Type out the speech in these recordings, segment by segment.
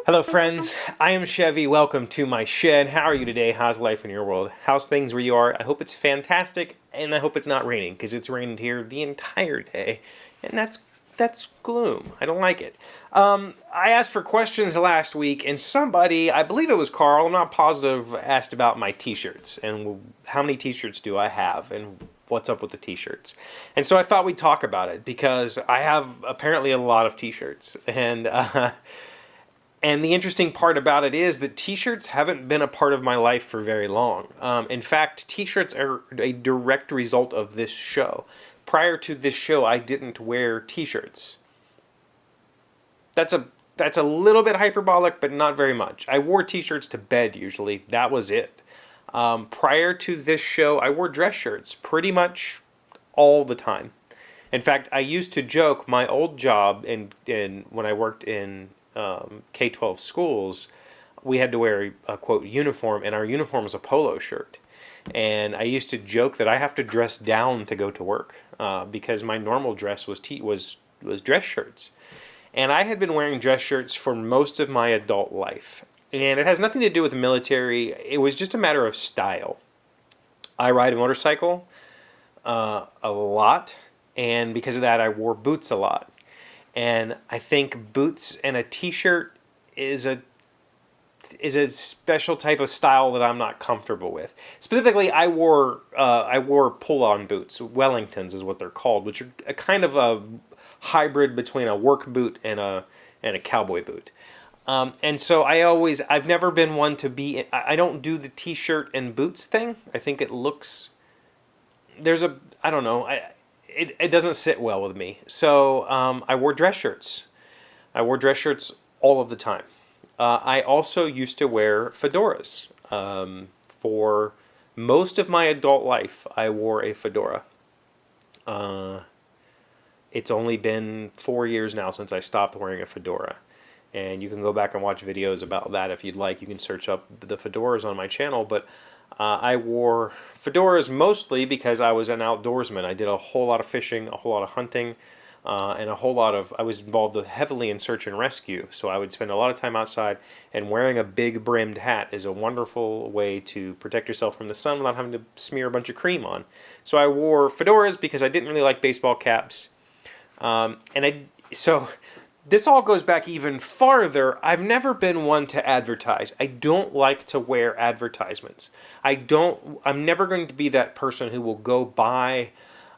Hello friends, I am Chevee. Welcome to my shed. How are you today? How's life in your world? How's things where you are? I hope it's fantastic, and I hope it's not raining, because it's rained here the entire day, and that's gloom. I don't like it. I asked for questions last week, and somebody, I believe it was Carl, I'm not positive, asked about my t-shirts, and how many t-shirts do I have, and what's up with the t-shirts. And so I thought we'd talk about it, because I have apparently a lot of t-shirts, and the interesting part about it is that t-shirts haven't been a part of my life for very long. In fact, t-shirts are a direct result of this show. Prior to this show, I didn't wear t-shirts. That's a little bit hyperbolic, but not very much. I wore t-shirts to bed usually. That was it. Prior to this show, I wore dress shirts pretty much all the time. In fact, I used to joke my old job when I worked in K-12 schools, we had to wear a quote uniform, and our uniform was a polo shirt. And I used to joke that I have to dress down to go to work because my normal dress was dress shirts. And I had been wearing dress shirts for most of my adult life. And it has nothing to do with the military. It was just a matter of style. I ride a motorcycle a lot, and because of that, I wore boots a lot. And I think boots and a t-shirt is a special type of style that I'm not comfortable with. Specifically, I wore pull-on boots. Wellingtons is what they're called, which are a kind of a hybrid between a work boot and a cowboy boot. And so I've never been one to be. I don't do the t-shirt and boots thing. I think it looks. I don't know. It doesn't sit well with me. So I wore dress shirts. I wore dress shirts all of the time. I also used to wear fedoras. For most of my adult life, I wore a fedora. It's only been 4 years now since I stopped wearing a fedora. And you can go back and watch videos about that if you'd like. You can search up the fedoras on my channel. But I wore fedoras mostly because I was an outdoorsman. I did a whole lot of fishing, a whole lot of hunting, and I was involved heavily in search and rescue. So I would spend a lot of time outside, and wearing a big brimmed hat is a wonderful way to protect yourself from the sun without having to smear a bunch of cream on. So I wore fedoras because I didn't really like baseball caps. So this all goes back even farther. I've never been one to advertise. I don't like to wear advertisements. I'm never going to be that person who will go buy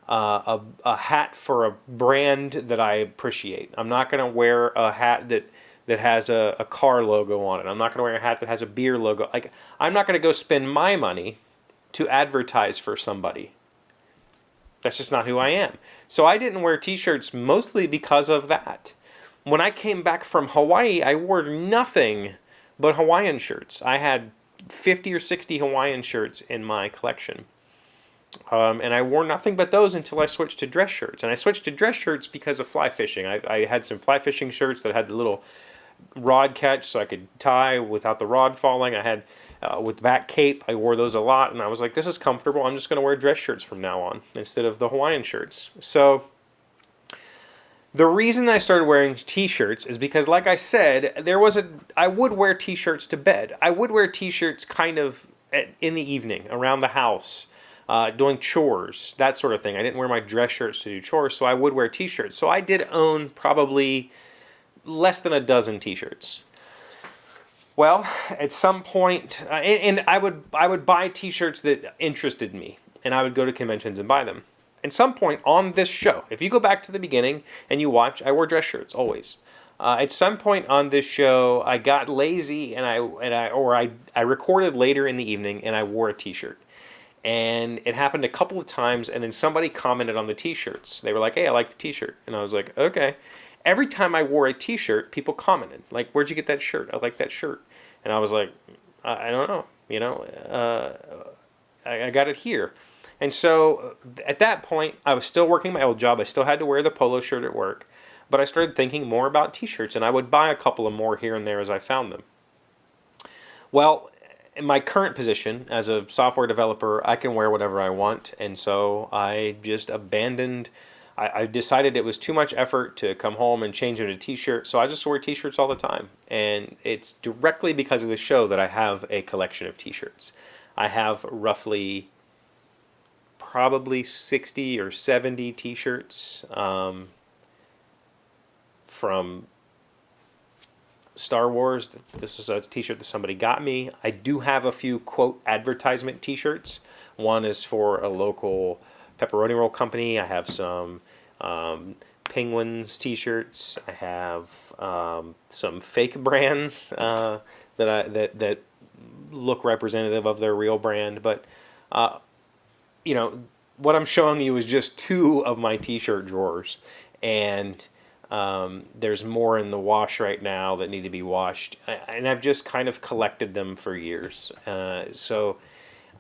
a hat for a brand that I appreciate. I'm not going to wear a hat that has a car logo on it. I'm not going to wear a hat that has a beer logo. I'm not going to go spend my money to advertise for somebody. That's just not who I am. So I didn't wear t-shirts mostly because of that. When I came back from Hawaii, I wore nothing but Hawaiian shirts. I had 50 or 60 Hawaiian shirts in my collection. And I wore nothing but those until I switched to dress shirts. And I switched to dress shirts because of fly fishing. I had some fly fishing shirts that had the little rod catch so I could tie without the rod falling. I had with back cape. I wore those a lot, and I was like, this is comfortable. I'm just going to wear dress shirts from now on instead of the Hawaiian shirts. So the reason I started wearing t-shirts is because, like I said, I would wear t-shirts to bed. I would wear t-shirts kind of in the evening, around the house, doing chores, that sort of thing. I didn't wear my dress shirts to do chores, so I would wear t-shirts. So I did own probably less than a dozen t-shirts. Well, at some point, and I would buy t-shirts that interested me, and I would go to conventions and buy them. At some point on this show, if you go back to the beginning and you watch, I wore dress shirts always. At some point on this show, I got lazy and I recorded later in the evening and I wore a t-shirt. And it happened a couple of times, and then somebody commented on the t-shirts. They were like, "Hey, I like the t-shirt," and I was like, "Okay." Every time I wore a t-shirt, people commented like, "Where'd you get that shirt? I like that shirt." And I was like, "I don't know, I got it here." And so at that point, I was still working my old job. I still had to wear the polo shirt at work. But I started thinking more about t-shirts, and I would buy a couple of more here and there as I found them. Well, in my current position as a software developer, I can wear whatever I want. And so I just abandoned I decided it was too much effort to come home and change into a t-shirt, so I just wear t-shirts all the time. And it's directly because of the show that I have a collection of t-shirts. I have roughly probably 60 or 70 t-shirts from Star Wars. This is a t-shirt that somebody got me. I do have a few quote advertisement t-shirts. One is for a local pepperoni roll company. I have some Penguins t-shirts. I have some fake brands that look representative of their real brand. But you know, what I'm showing you is just 2 of my t-shirt drawers, and there's more in the wash right now that need to be washed, and I've just kind of collected them for years. So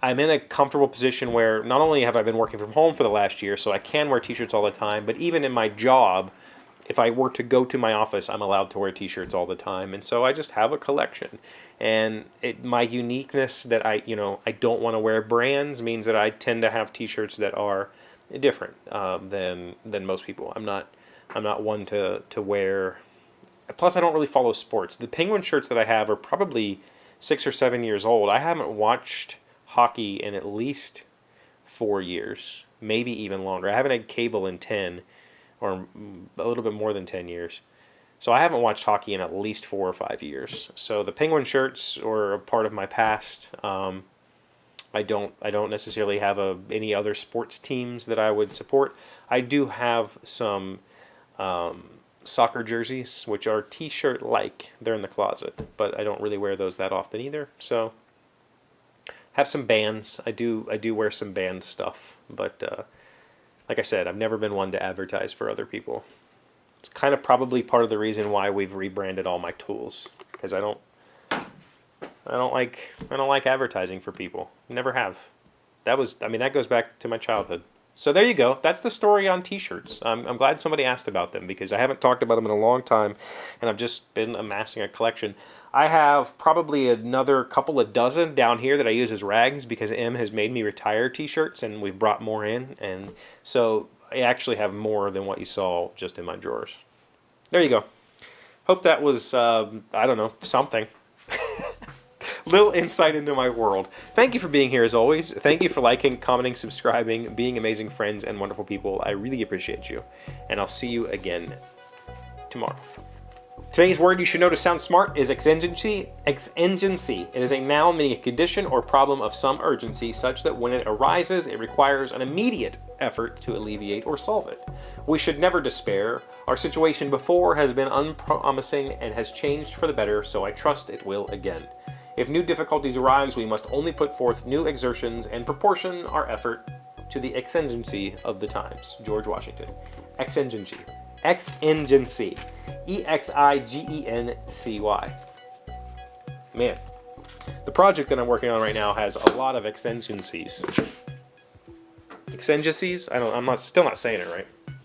I'm in a comfortable position where not only have I been working from home for the last year, so I can wear t-shirts all the time, but even in my job, if I were to go to my office, I'm allowed to wear t-shirts all the time, and so I just have a collection. And my uniqueness that I don't want to wear brands means that I tend to have t-shirts that are different than most people. I'm not one to wear. Plus, I don't really follow sports. The Penguin shirts that I have are probably 6 or 7 years old. I haven't watched hockey in at least 4 years, maybe even longer. I haven't had cable in 10 or a little bit more than 10 years. So I haven't watched hockey in at least 4 or 5 years. So the Penguin shirts are a part of my past. I don't necessarily have any other sports teams that I would support. I do have some soccer jerseys, which are t-shirt-like. They're in the closet, but I don't really wear those that often either. So have some bands. I do wear some band stuff, but like I said, I've never been one to advertise for other people. It's kind of probably part of the reason why we've rebranded all my tools, because I don't like advertising for people. Never have. That goes back to my childhood. So there you go. That's the story on t-shirts. I'm glad somebody asked about them, because I haven't talked about them in a long time, and I've just been amassing a collection. I have probably another couple of dozen down here that I use as rags, because M has made me retire t-shirts, and we've brought more in, and so I actually have more than what you saw just in my drawers. There you go. Hope that was, something. Little insight into my world. Thank you for being here as always. Thank you for liking, commenting, subscribing, being amazing friends and wonderful people. I really appreciate you. And I'll see you again tomorrow. Today's word you should know to sound smart is exigency. Exigency. It is a noun meaning a condition or problem of some urgency such that when it arises, it requires an immediate effort to alleviate or solve it. We should never despair. Our situation before has been unpromising and has changed for the better, so I trust it will again. If new difficulties arise, we must only put forth new exertions and proportion our effort to the exigency of the times. George Washington. Exigency. Exigency. Exigency. Man, the project that I'm working on right now has a lot of exigencies. Exigencies? Still not saying it right.